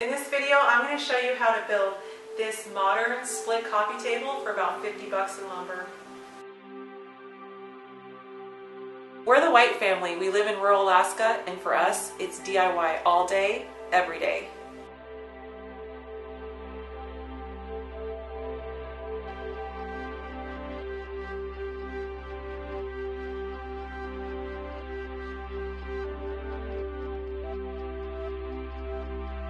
In this video, I'm going to show you how to build this modern split coffee table for about 50 bucks in lumber. We're the White family. We live in rural Alaska, and for us, it's DIY all day, every day.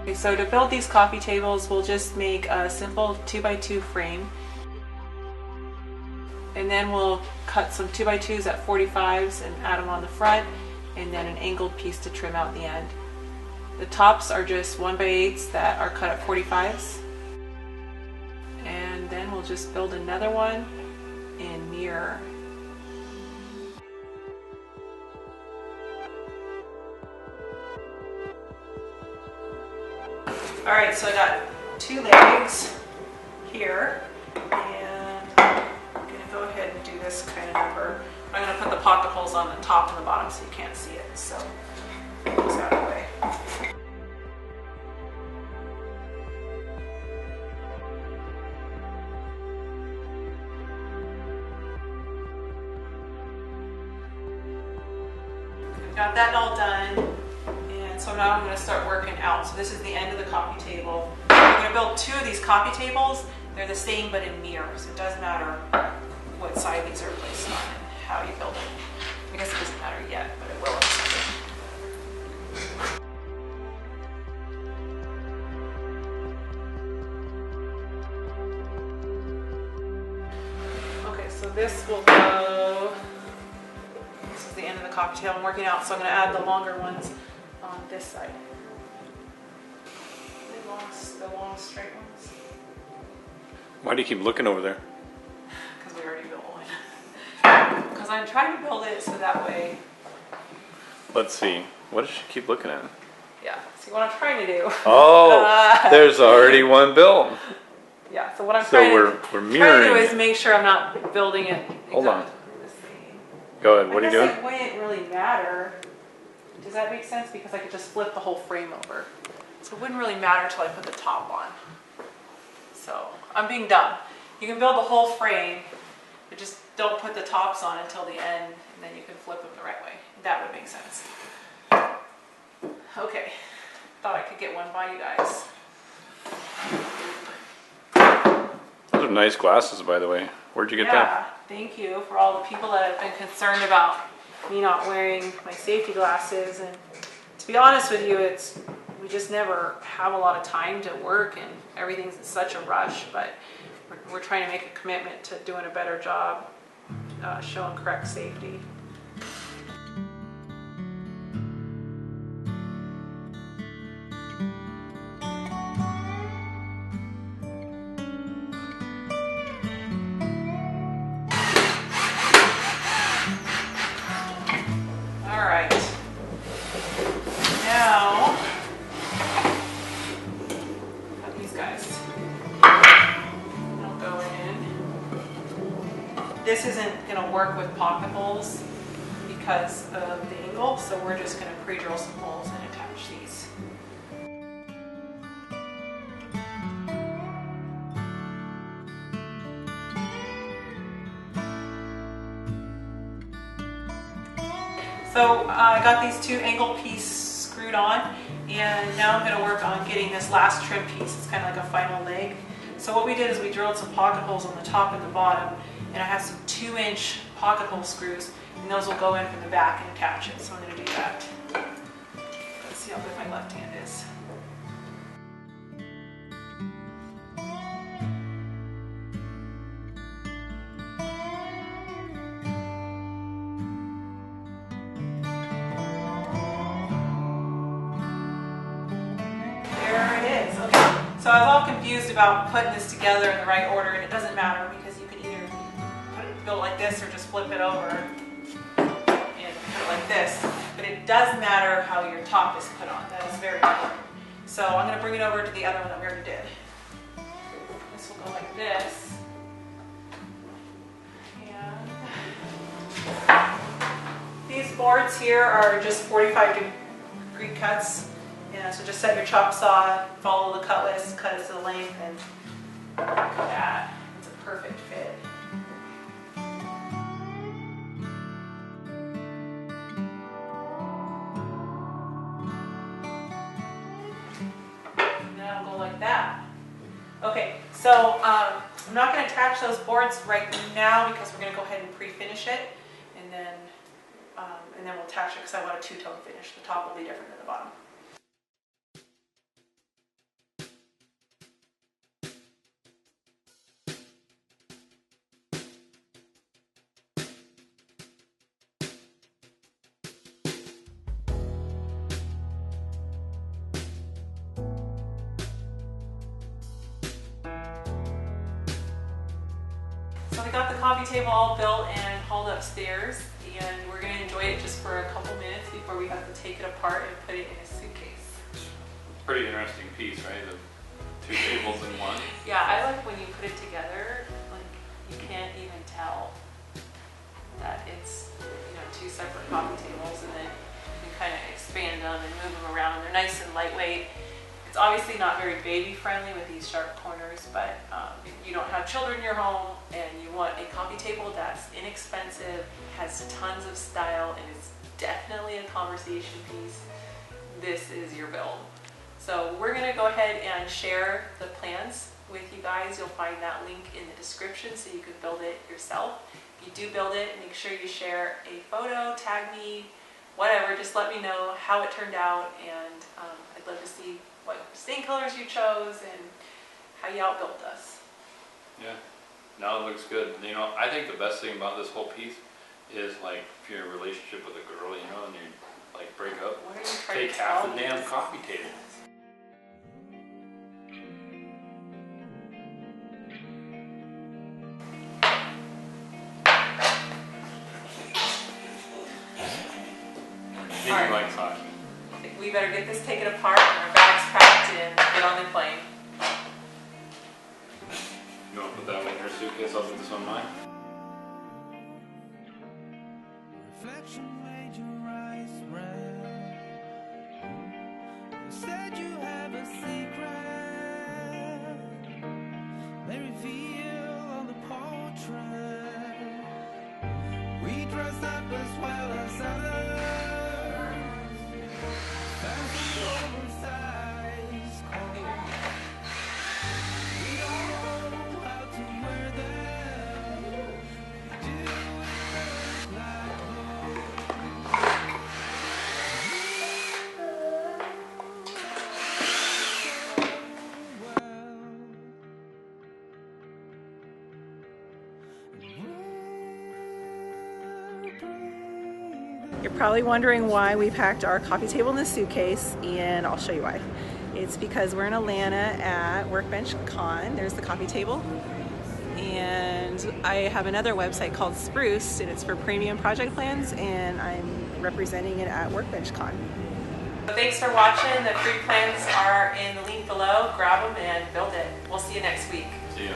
Okay, so to build these coffee tables, we'll just make a simple 2x2 frame. And then we'll cut some 2x2s at 45s and add them on the front, and then an angled piece to trim out the end. The tops are just 1x8s that are cut at 45s. And then we'll just build another one in mirror. Alright, so I got two legs here, and I'm going to go ahead and do this kind of number. I'm going to put the pocket holes on the top and the bottom so you can't see it, so get those out of the way. I've got that all done. So now I'm going to start working out. So this is the end of the coffee table. I'm going to build two of these coffee tables. They're the same but in mirrors. It doesn't matter what side these are placed on and how you build it. I guess it doesn't matter yet, but it will in a second. Okay, so this will go. This is the end of the coffee table I'm working out, so I'm going to add the longer ones on this side. The long straight ones. Why do you keep looking over there? Because we already built one. Because I'm trying to build it so that way. Let's see. What does she keep looking at? Yeah, see what I'm trying to do. Oh, there's already one built. Yeah, so what I'm so trying we're mirroring to do is make sure I'm not building it exactly. Hold on. Go ahead, what are you doing? It wouldn't really matter. Does that make sense? Because I could just flip the whole frame over. So it wouldn't really matter until I put the top on. So I'm being dumb. You can build the whole frame, but just don't put the tops on until the end, and then you can flip them the right way. That would make sense. Okay, thought I could get one by you guys. Those are nice glasses, by the way. Where'd you get them? Yeah, thank you for all the people that have been concerned about me not wearing my safety glasses. And to be honest with you, we just never have a lot of time to work, and everything's in such a rush, but we're trying to make a commitment to doing a better job showing correct safety. This isn't going to work with pocket holes because of the angle, so we're just going to pre-drill some holes and attach these. So I got these two angle pieces screwed on, and now I'm going to work on getting this last trim piece. It's kind of like a final leg. So what we did is we drilled some pocket holes on the top and the bottom, and I have some 2-inch pocket hole screws, and those will go in from the back and attach it. So I'm going to do that. Let's see how good my left hand is. There it is. Okay. So I was all confused about putting this together in the right order, and it doesn't matter because you can either build like this or just flip it over and put it like this. But it does matter how your top is put on. That is very important. So I'm going to bring it over to the other one that we already did. This will go like this. And these boards here are just 45 degree cuts, Yeah, so just set your chop saw, follow the cutlass, cut it to the length, and look at that. It's a perfect fit. And that'll go like that. Okay, so I'm not going to attach those boards right now because we're going to go ahead and pre-finish it, and then we'll attach it because I want a two-tone finish. The top will be different than the bottom. So we got the coffee table all built and hauled upstairs, and we're going to enjoy it just for a couple minutes before we have to take it apart and put it in a suitcase. Pretty interesting piece, right? The two tables in one. Yeah, I like when you put it together, like you can't even tell that it's, you know, two separate coffee tables, and then you can kind of expand them and move them around. They're nice and lightweight. It's obviously not very baby friendly with these sharp corners, but if you don't have children in your home and you want a coffee table that's inexpensive, has tons of style, and is definitely a conversation piece, this is your build. So we're going to go ahead and share the plans with you guys. You'll find that link in the description so you can build it yourself. If you do build it, make sure you share a photo, tag me, whatever. Just let me know how it turned out, and I'd love to see what stain colors you chose and how you outbuilt us. Yeah, now it looks good. You know, I think the best thing about this whole piece is, like, if you're in a relationship with a girl, you know, and you like break up, What are you trying take to half tell the me? damn coffee table. Maybe Alright. like hot. I think we better get this taken apart and our bags packed and get on the plane. You want to put that one in your suitcase? I'll put this on mine. Reflection made your eyes red. You said you have a secret. They reveal on the portrait. We dressed up as well as others. Fancy oversized clothes. We don't know how to wear them. We do it like You're probably wondering why we packed our coffee table in the suitcase, and I'll show you why. It's because we're in Atlanta at Workbench Con. There's the coffee table. And I have another website called Spruce, and it's for premium project plans, and I'm representing it at Workbench Con. Thanks for watching. The free plans are in the link below. Grab them and build it. We'll see you next week. See ya.